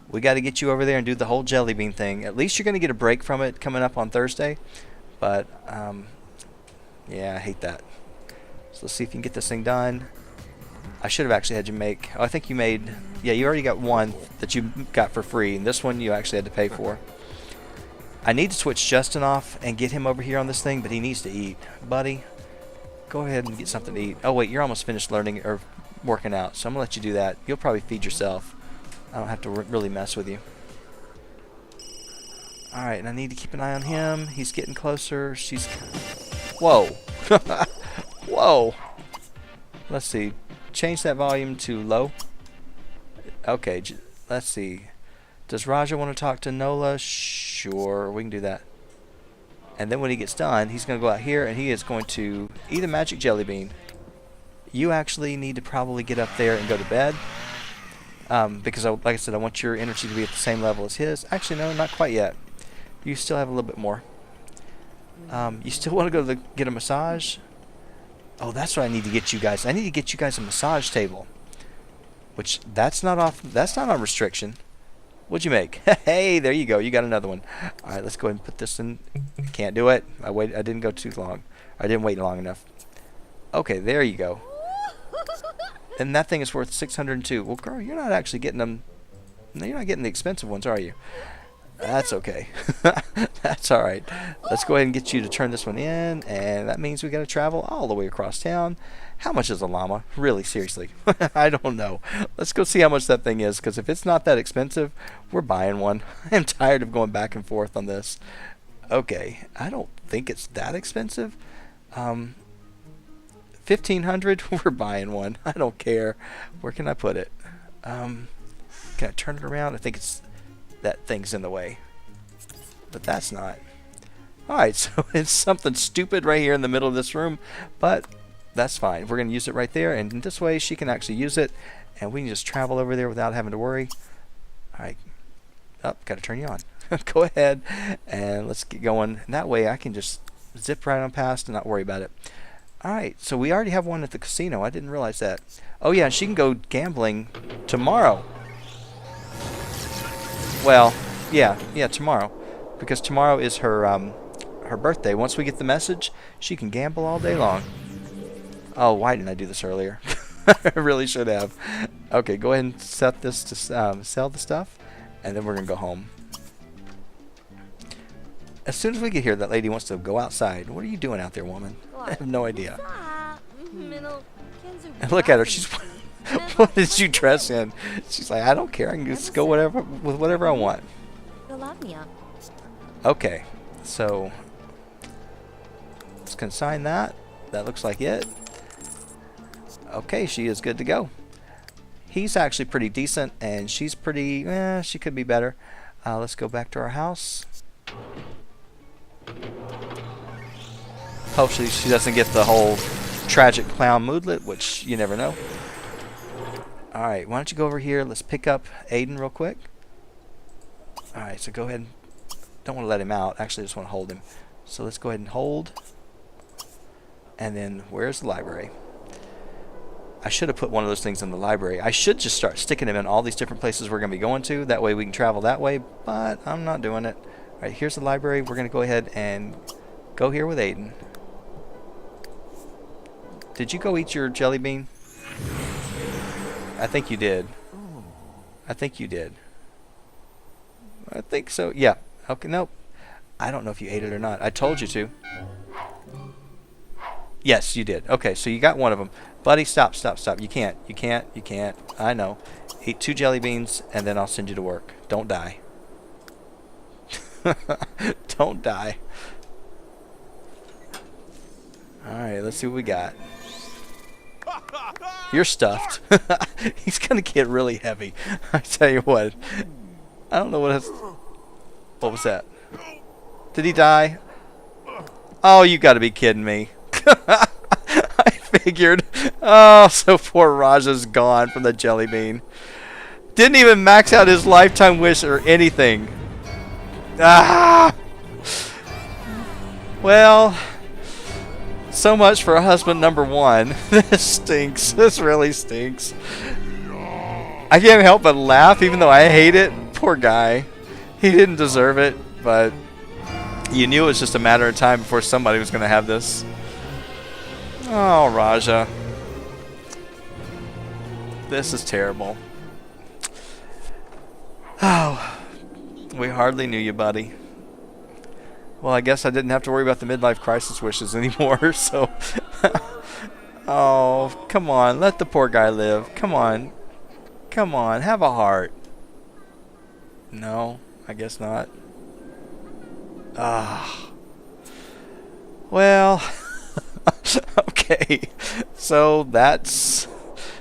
Speaker 1: We got to get you over there and do the whole jelly bean thing. At least you're going to get a break from it coming up on Thursday. But, yeah, I hate that. So let's see if you can get this thing done. I should have actually had you make... Oh, I think you made... Yeah, you already got one that you got for free. And this one you actually had to pay for. I need to switch Justin off and get him over here on this thing, but he needs to eat. Buddy, go ahead and get something to eat. Oh, wait, you're almost finished learning or working out, so I'm going to let you do that. You'll probably feed yourself. I don't have to really mess with you. Alright, and I need to keep an eye on him. He's getting closer. She's... Whoa. Whoa. Let's see. Change that volume to low. Okay, let's see. Does Raja want to talk to Nola? Sure, we can do that. And then when he gets done, he's going to go out here and he is going to eat a magic jelly bean. You actually need to probably get up there and go to bed. Because, like I said, I want your energy to be at the same level as his. Actually, no, not quite yet. You still have a little bit more. You still want to go to get a massage? Oh, that's what I need to get you guys. I need to get you guys a massage table. Which, that's not on restriction. What'd you make? Hey, there you go. You got another one. All right, let's go ahead and put this in. Can't do it. I didn't go too long. I didn't wait long enough. Okay, there you go. And that thing is worth 602. Well, girl, you're not actually getting them. No, you're not getting the expensive ones, are you? That's okay. That's all right. Let's go ahead and get you to turn this one in, and that means we got to travel all the way across town. How much is a llama? Really, seriously. I don't know. Let's go see how much that thing is, because if it's not that expensive, we're buying one. I'm tired of going back and forth on this. Okay, I don't think it's that expensive. 1,500, we're buying one. I don't care. Where can I put it? Can I turn it around? I think it's that thing's in the way, but that's not. Alright, so it's something stupid right here in the middle of this room, but that's fine. We're going to use it right there, and this way she can actually use it, and we can just travel over there without having to worry. Alright, gotta turn you on. Go ahead, and let's get going. And that way I can just zip right on past and not worry about it. Alright, so we already have one at the casino. I didn't realize that. Oh yeah, she can go gambling tomorrow. Well, yeah, tomorrow, because tomorrow is her her birthday. Once we get the message, she can gamble all day long. Oh, why didn't I do this earlier? I really should have. Okay, go ahead and set this to sell the stuff, and then we're gonna go home. As soon as we get here, that lady wants to go outside. What are you doing out there, woman? I have no idea. And look at her. She's. What did you dress in? She's like, I don't care. I can just go with whatever I want. Okay, so let's consign that. That looks like it. Okay, she is good to go. He's actually pretty decent, and she's pretty. She could be better. Let's go back to our house. Hopefully, she doesn't get the whole tragic clown moodlet, which you never know. Alright, why don't you go over here. Let's pick up Aiden real quick. Alright, so go ahead and... Don't want to let him out. Actually, I just want to hold him. So let's go ahead and hold. And then, where's the library? I should have put one of those things in the library. I should just start sticking them in all these different places we're going to be going to. That way we can travel that way, but I'm not doing it. Alright, here's the library. We're going to go ahead and go here with Aiden. Did you go eat your jelly bean? I think you did. I think you did. I think so. Yeah. Okay, nope. I don't know if you ate it or not. I told you to. Yes, you did. Okay, so you got one of them. Buddy, stop. You can't. I know. Eat 2 jelly beans, and then I'll send you to work. Don't die. Don't die. Alright, let's see what we got. You're stuffed. He's gonna get really heavy. I tell you what. I don't know what else. What was that? Did he die? Oh, you gotta be kidding me. I figured. Oh, so poor Raja's gone from the jelly bean. Didn't even max out his lifetime wish or anything. Ah! Well... So much for husband number 1. This stinks. This really stinks. I can't help but laugh even though I hate it. Poor guy. He didn't deserve it, but you knew it was just a matter of time before somebody was going to have this. Oh, Raja. This is terrible. Oh, we hardly knew you, buddy. Well, I guess I didn't have to worry about the midlife crisis wishes anymore, so... Oh, come on. Let the poor guy live. Come on. Come on. Have a heart. No, I guess not. Ah. Well... Okay. So, that's...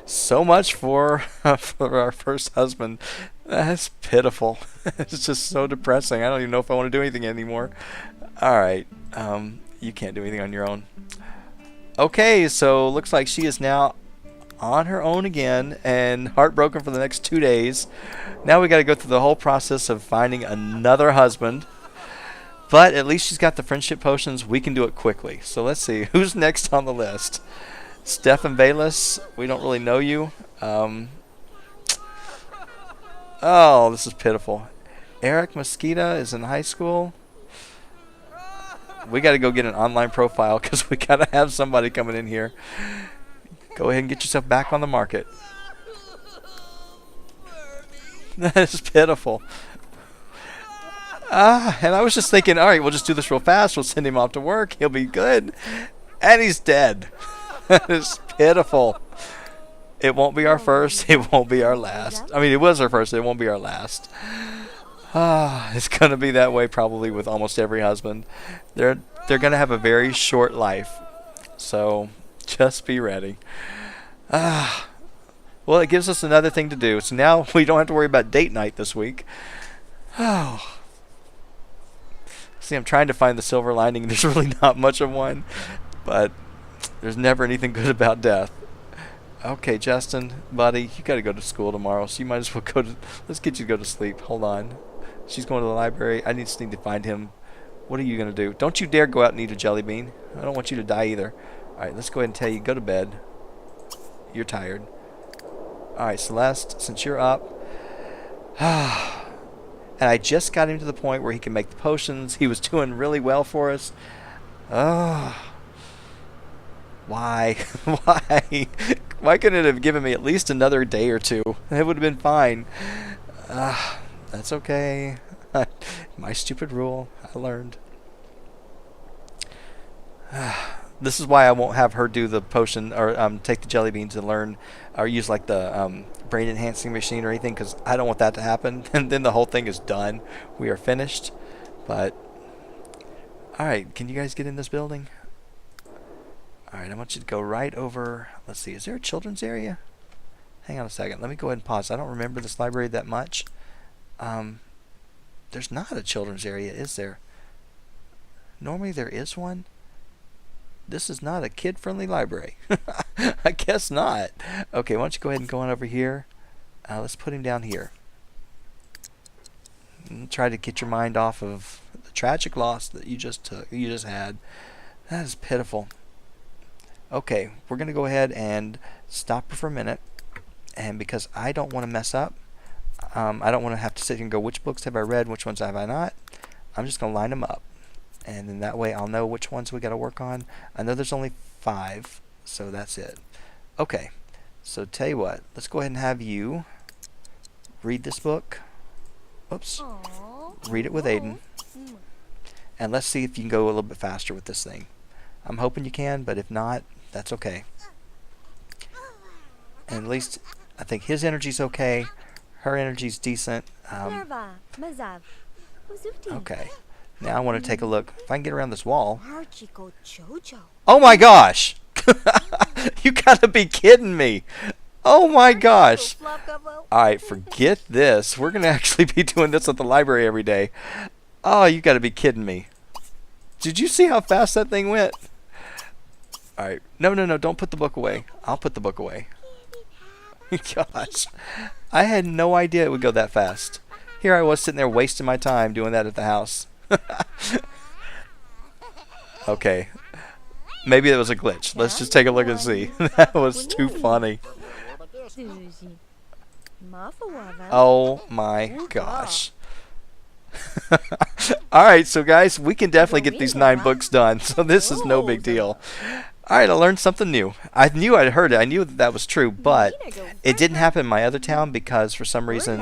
Speaker 1: So much for our first husband. That's pitiful. It's just so depressing. I don't even know if I want to do anything anymore. Alright. You can't do anything on your own. Okay, so looks like she is now on her own again and heartbroken for the next 2 days. Now we got to go through the whole process of finding another husband. But at least she's got the friendship potions. We can do it quickly. So let's see. Who's next on the list? Stefan Bayless. We don't really know you. Oh, this is pitiful. Eric Mosquita is in high school. We got to go get an online profile because we got to have somebody coming in here. Go ahead and get yourself back on the market. That is pitiful. And I was just thinking, all right, we'll just do this real fast. We'll send him off to work. He'll be good. And he's dead. That is pitiful. It won't be our first. It won't be our last. I mean, it was our first. It won't be our last. It's going to be that way probably with almost every husband. They're going to have a very short life. So just be ready. Well, it gives us another thing to do. So now we don't have to worry about date night this week. Oh. See, I'm trying to find the silver lining. There's really not much of one. But there's never anything good about death. Okay, Justin, buddy, you got to go to school tomorrow. So you might as well go to... Let's get you to go to sleep. Hold on. She's going to the library. I just need to find him. What are you going to do? Don't you dare go out and eat a jelly bean. I don't want you to die either. All right, let's go ahead and tell you, go to bed. You're tired. All right, Celeste, since you're up. And I just got him to the point where he can make the potions. He was doing really well for us. Why? Why? Why couldn't it have given me at least another day or two? It would have been fine. That's okay. My stupid rule. I learned. This is why I won't have her do the potion or take the jelly beans and learn or use like the brain enhancing machine or anything, because I don't want that to happen. And then the whole thing is done. We are finished. But all right, can you guys get in this building? All right, I want you to go right over. Let's see, is there a children's area? Hang on a second. Let me go ahead and pause. I don't remember this library that much. There's not a children's area, is there? Normally there is one. This is not a kid-friendly library. I guess not. Okay, why don't you go ahead and go on over here. Let's put him down here. And try to get your mind off of the tragic loss that you just took. You just had. That is pitiful. Okay, we're going to go ahead and stop her for a minute. And because I don't want to mess up, I don't want to have to sit here and go, which books have I read, which ones have I not? I'm just going to line them up. And then that way I'll know which ones we got to work on. I know there's only 5, so that's it. Okay, so tell you what, let's go ahead and have you read this book. Oops. Read it with Aiden. And let's see if you can go a little bit faster with this thing. I'm hoping you can, but if not, that's okay. And at least I think his energy's okay. Her energy's decent. Okay. Now I want to take a look. If I can get around this wall. Oh my gosh! You gotta be kidding me! Oh my gosh! Alright, forget this. We're gonna actually be doing this at the library every day. Oh, you gotta be kidding me. Did you see how fast that thing went? Alright. No, don't put the book away. I'll put the book away. Gosh. I had no idea it would go that fast. Here I was sitting there wasting my time doing that at the house. Okay. Maybe it was a glitch. Let's just take a look and see. That was too funny. Oh my gosh. Alright, so guys, we can definitely get these 9 books done. So this is no big deal. Alright, I learned something new. I knew I'd heard it. I knew that was true, but it didn't happen in my other town because for some reason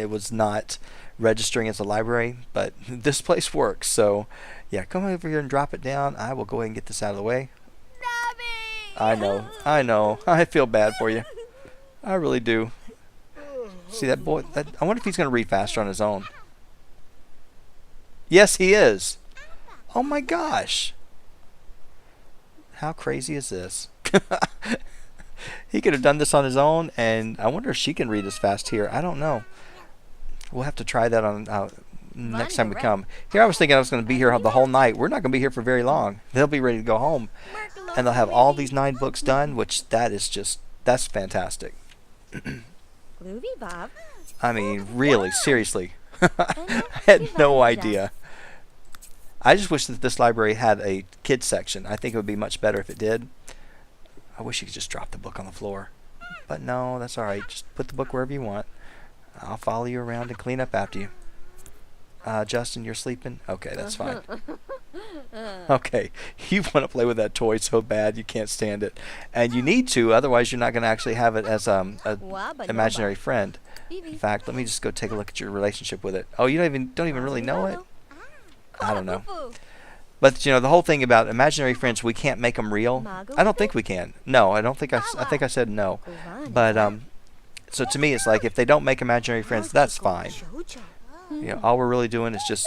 Speaker 1: it was not registering as a library, but this place works. So yeah, come over here and drop it down. I will go ahead and get this out of the way. I know. I feel bad for you. I really do. See that boy? I wonder if he's going to read faster on his own. Yes, he is. Oh my gosh. How crazy is this? He could have done this on his own, and I wonder if she can read as fast here. I don't know. We'll have to try that on next time we come. Here I was thinking I was going to be here the whole night. We're not going to be here for very long. They'll be ready to go home. And they'll have all these 9 books done, which that's fantastic. I mean, really, seriously. I had no idea. I just wish that this library had a kids section. I think it would be much better if it did. I wish you could just drop the book on the floor. But no, that's alright. Just put the book wherever you want. I'll follow you around and clean up after you. Justin, you're sleeping? Okay, that's fine. Okay, you want to play with that toy so bad you can't stand it. And you need to, otherwise you're not going to actually have it as an imaginary friend. In fact, let me just go take a look at your relationship with it. Oh, you don't even really know it? I don't know. But you know, the whole thing about imaginary friends, we can't make them real. I don't think we can. No, I don't think I think I said no. But so to me it's like if they don't make imaginary friends, that's fine. You know, all we're really doing is just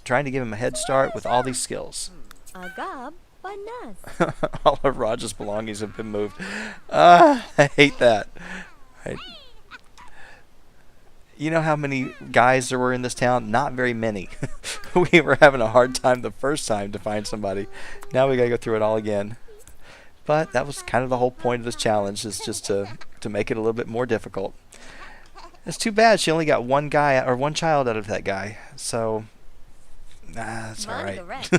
Speaker 1: trying to give him a head start with all these skills. All of Raj's belongings have been moved. I hate that. You know how many guys there were in this town? Not very many. We were having a hard time the first time to find somebody. Now we gotta go through it all again. But that was kind of the whole point of this challenge, is just to make it a little bit more difficult. It's too bad she only got one guy or one child out of that guy. So, that's alright.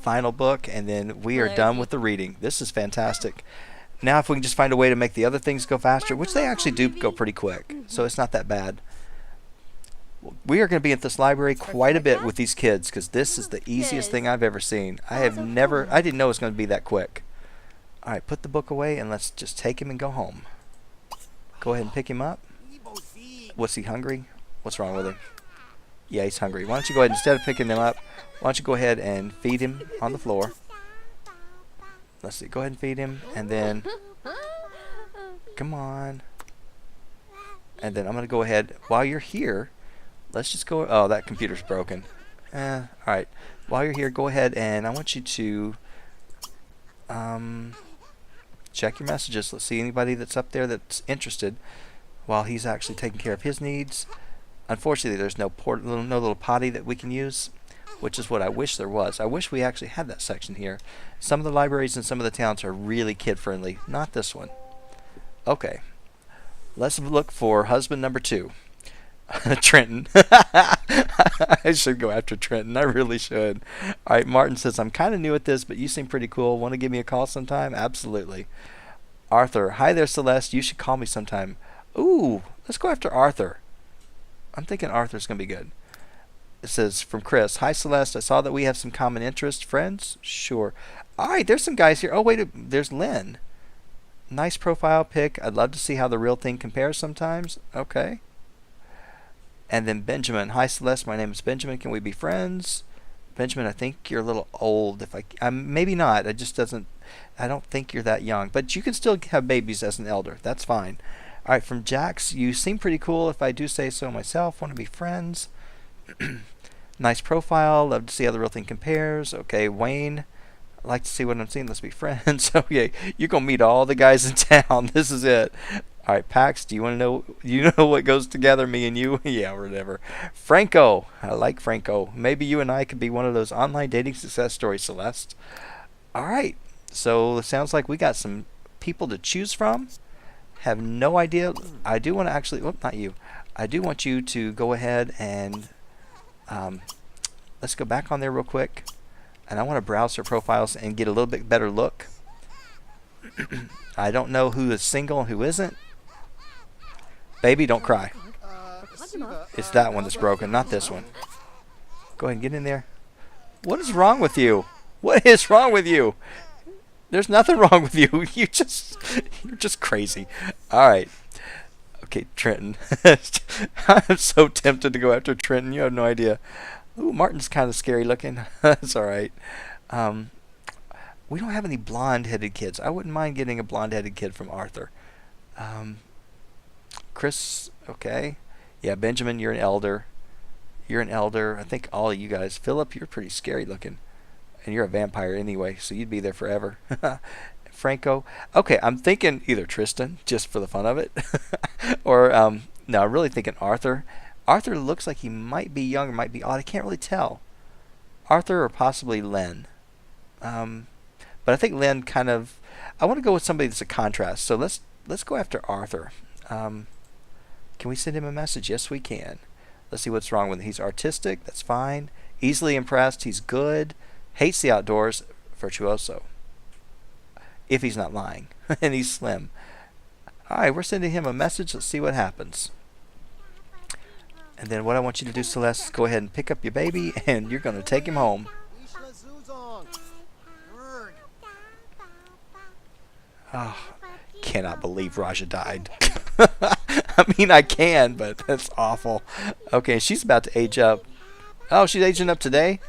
Speaker 1: Final book, and then we are done with the reading. This is fantastic. Now if we can just find a way to make the other things go faster, which they actually do go pretty quick, so it's not that bad. We are going to be at this library quite a bit with these kids, because this is the easiest thing I've ever seen. I didn't know it was going to be that quick. Alright, put the book away and let's just take him and go home. Go ahead and pick him up. What's he, hungry? What's wrong with him? Yeah, he's hungry. Why don't you go ahead, instead of picking him up, why don't you go ahead and feed him on the floor. Let's see, go ahead and feed him, and then, come on. And then I'm going to go ahead, while you're here, let's just go, oh, that computer's broken. Alright, while you're here, go ahead and I want you to, check your messages. Let's see anybody that's up there that's interested while he's actually taking care of his needs. Unfortunately, there's no little potty that we can use, which is what I wish there was. I wish we actually had that section here. Some of the libraries in some of the towns are really kid-friendly. Not this one. Okay. Let's look for husband number 2. Trenton. I should go after Trenton. I really should. Alright, Martin says, I'm kind of new at this, but you seem pretty cool. Want to give me a call sometime? Absolutely. Arthur. Hi there, Celeste. You should call me sometime. Ooh, let's go after Arthur. I'm thinking Arthur's going to be good. It says from Chris, hi Celeste, I saw that we have some common interests. Friends? Sure. Alright, there's some guys here. Oh wait, there's Lynn. Nice profile pic. I'd love to see how the real thing compares sometimes. Okay. And then Benjamin, hi Celeste, my name is Benjamin. Can we be friends? Benjamin, I think you're a little old. Maybe not. I don't think you're that young. But you can still have babies as an elder. That's fine. Alright, from Jax, you seem pretty cool if I do say so myself. Want to be friends? Nice profile. Love to see how the real thing compares. Okay, Wayne. I like to see what I'm seeing. Let's be friends. Okay, you're gonna meet all the guys in town. This is it. All right, Pax. Do you want to know? You know what goes together, me and you? Yeah, whatever. Franco. I like Franco. Maybe you and I could be one of those online dating success stories, Celeste. All right. So it sounds like we got some people to choose from. Have no idea. I do want to actually. Oh, not you. I do want you to go ahead and. Let's go back on there real quick, and I want to browse their profiles and get a little bit better look. I don't know who is single and who isn't. Baby, don't cry. It's that one that's broken, not this one. Go ahead and get in there. What is wrong with you? What is wrong with you? There's nothing wrong with you. You're just crazy. All right. Okay, Trenton. I'm so tempted to go after Trenton. You have no idea. Ooh, Martin's kind of scary looking. That's all right. We don't have any blonde-headed kids. I wouldn't mind getting a blonde-headed kid from Arthur. Chris, okay. Yeah, Benjamin, you're an elder. You're an elder. I think all of you guys. Philip, you're pretty scary looking. And you're a vampire anyway, so you'd be there forever. Franco. Okay, I'm thinking either Tristan, just for the fun of it, or no, I'm really thinking Arthur. Arthur looks like he might be young or might be odd. I can't really tell. Arthur or possibly Len. But I think Len kind of. I want to go with somebody that's a contrast. So let's go after Arthur. Can we send him a message? Yes, we can. Let's see what's wrong with him. He's artistic. That's fine. Easily impressed. He's good. Hates the outdoors. Virtuoso. If he's not lying. And he's slim. Alright, we're sending him a message. Let's see what happens. And then what I want you to do, Celeste, is go ahead and pick up your baby, and you're going to take him home. Oh, cannot believe Raja died. I mean, I can, but that's awful. Okay, she's about to age up. Oh, she's aging up today?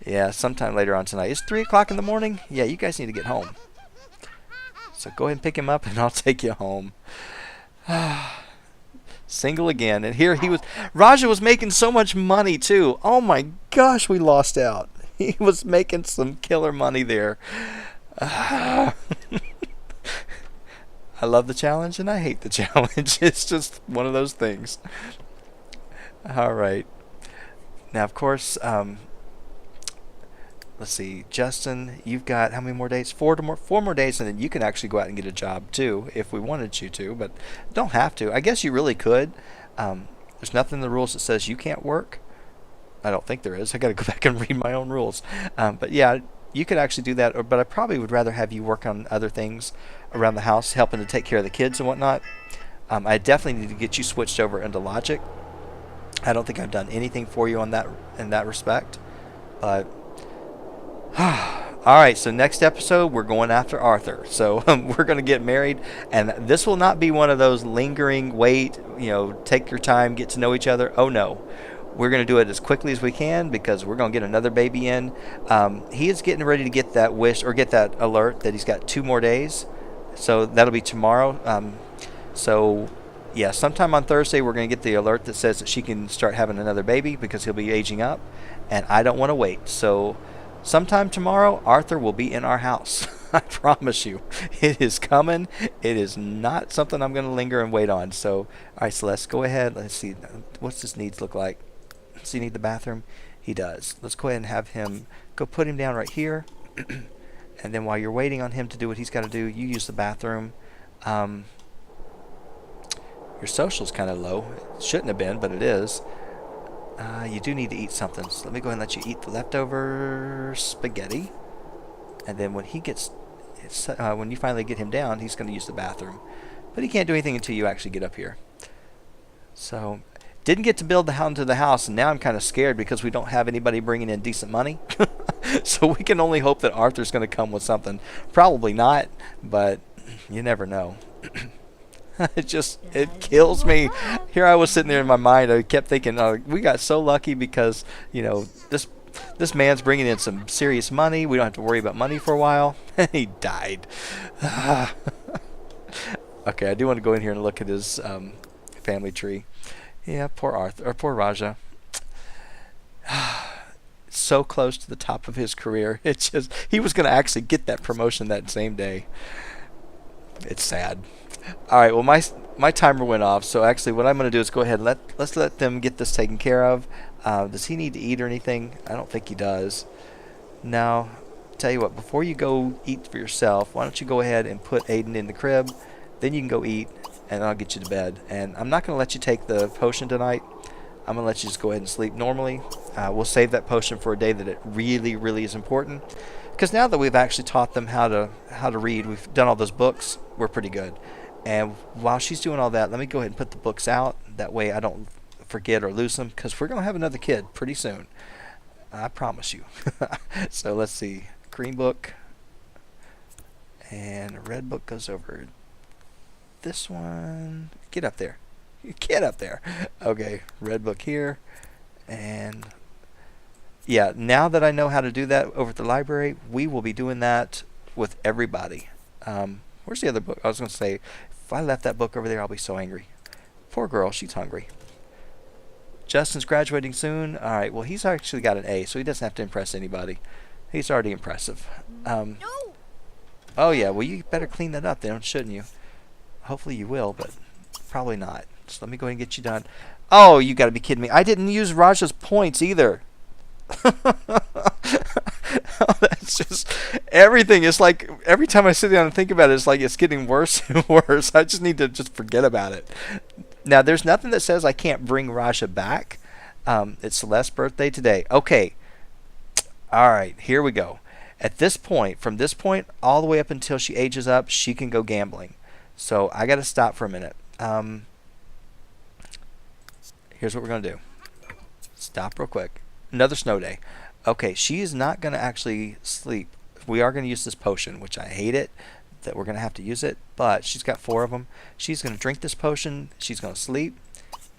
Speaker 1: Yeah, sometime later on tonight. It's 3 o'clock in the morning? Yeah, you guys need to get home. So go ahead and pick him up, and I'll take you home. Single again. And here he was. Raja was making so much money, too. Oh, my gosh, we lost out. He was making some killer money there. I love the challenge, and I hate the challenge. It's just one of those things. All right. Now, of course, let's see, Justin, you've got how many more days? Four more days, and then you can actually go out and get a job too, if we wanted you to, but don't have to. I guess you really could. There's nothing in the rules that says you can't work. I don't think there is. I got to go back and read my own rules. But yeah, you could actually do that. But I probably would rather have you work on other things around the house, helping to take care of the kids and whatnot. I definitely need to get you switched over into Logic. I don't think I've done anything for you on that in that respect, but. Alright, so next episode we're going after Arthur. So we're going to get married, and this will not be one of those lingering, wait, take your time, get to know each other. Oh no. We're going to do it as quickly as we can because we're going to get another baby in. He is getting ready to get that wish or get that alert that he's got 2 more days. So that'll be tomorrow. So yeah, sometime on Thursday we're going to get the alert that says that she can start having another baby because he'll be aging up, and I don't want to wait. So sometime tomorrow, Arthur will be in our house. I promise you. It is coming. It is not something I'm going to linger and wait on. So, all right, Celeste, go ahead. Let's see. What's his needs look like? Does he need the bathroom? He does. Let's go ahead and have him go put him down right here. And then while you're waiting on him to do what he's got to do, you use the bathroom. Your social's kind of low. It shouldn't have been, but it is. You do need to eat something, so let me go ahead and let you eat the leftover spaghetti. And then when he gets, when you finally get him down, he's going to use the bathroom. But he can't do anything until you actually get up here. So, didn't get to build the house, and now I'm kind of scared because we don't have anybody bringing in decent money. So we can only hope that Arthur's going to come with something. Probably not, but you never know. It kills me. Here I was sitting there in my mind. I kept thinking, we got so lucky because, this man's bringing in some serious money. We don't have to worry about money for a while. And he died. Okay, I do want to go in here and look at his family tree. Yeah, poor Arthur, or poor Raja. So close to the top of his career. It's just, he was going to actually get that promotion that same day. It's sad. All right, well, my timer went off, so actually what I'm going to do is go ahead and let's let them get this taken care of. Does he need to eat or anything? I don't think he does. Now, tell you what, before you go eat for yourself, why don't you go ahead and put Aiden in the crib, then you can go eat, and I'll get you to bed. And I'm not going to let you take the potion tonight. I'm going to let you just go ahead and sleep normally. We'll save that potion for a day that it really, really is important. Because now that we've actually taught them how to read, we've done all those books, we're pretty good. And while she's doing all that, let me go ahead and put the books out. That way I don't forget or lose them, because we're going to have another kid pretty soon. I promise you. So let's see. Green book. And a red book goes over this one. Get up there. Get up there. Okay, red book here. And yeah, now that I know how to do that over at the library, we will be doing that with everybody. Where's the other book? I was going to say, if I left that book over there, I'll be so angry. Poor girl, she's hungry. Justin's graduating soon. All right, well, he's actually got an A, so he doesn't have to impress anybody. He's already impressive. Oh, yeah, well, you better clean that up then, shouldn't you? Hopefully you will, but probably not. So let me go ahead and get you done. Oh, you got to be kidding me. I didn't use Raja's points either. Oh, It's just everything is like every time I sit down and think about it, it's like it's getting worse and worse. I just need to just forget about it. Now, there's nothing that says I can't bring Raja back. It's Celeste's birthday today. Okay. All right. Here we go. At this point, from this point all the way up until she ages up, she can go gambling. So I got to stop for a minute. Here's what we're going to do. Stop real quick. Another snow day. Okay, she is not going to actually sleep. We are going to use this potion, which I hate it that we're going to have to use it, but she's got 4 of them. She's going to drink this potion. She's going to sleep.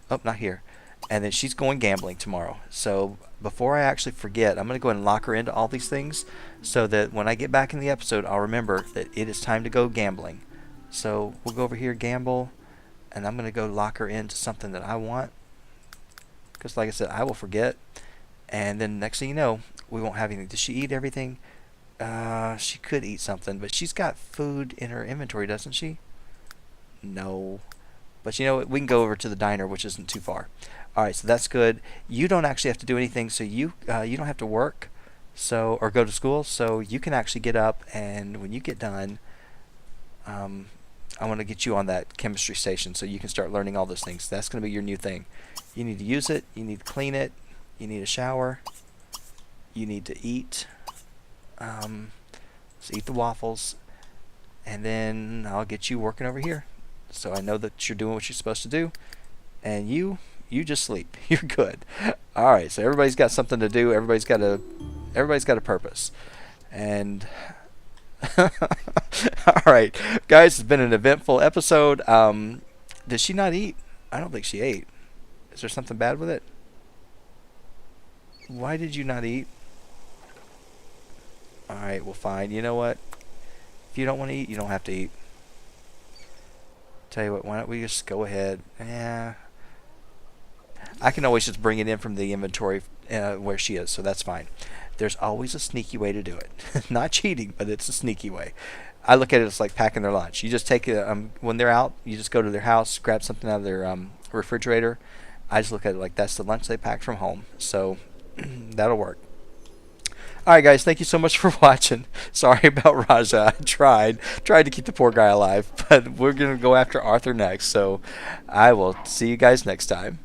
Speaker 1: Oh, not here. And then she's going gambling tomorrow. So before I actually forget, I'm going to go ahead and lock her into all these things so that when I get back in the episode, I'll remember that it is time to go gambling. So we'll go over here, gamble, and I'm going to go lock her into something that I want. Because like I said, I will forget. And then next thing you know, we won't have anything. Does she eat everything? She could eat something, but she's got food in her inventory, doesn't she? No. But you know what? We can go over to the diner, which isn't too far. Alright, so that's good. You don't actually have to do anything, so you don't have to work or go to school, so you can actually get up, and when you get done, I want to get you on that chemistry station so you can start learning all those things. That's going to be your new thing. You need to use it, you need to clean it, you need a shower, you need to eat. So eat the waffles, and then I'll get you working over here. So I know that you're doing what you're supposed to do, and you just sleep. You're good. All right. So everybody's got something to do. Everybody's got a purpose, and all right, guys. It's been an eventful episode. Did she not eat? I don't think she ate. Is there something bad with it? Why did you not eat? Alright, well fine. You know what? If you don't want to eat, you don't have to eat. Tell you what, why don't we just go ahead? Yeah. I can always just bring it in from the inventory where she is, so that's fine. There's always a sneaky way to do it. Not cheating, but it's a sneaky way. I look at it as like packing their lunch. You just take it, when they're out, you just go to their house, grab something out of their refrigerator. I just look at it like that's the lunch they packed from home. So that'll work. Alright guys, thank you so much for watching. Sorry about Raja. I tried to keep the poor guy alive, but we're going to go after Arthur next. So I will see you guys next time.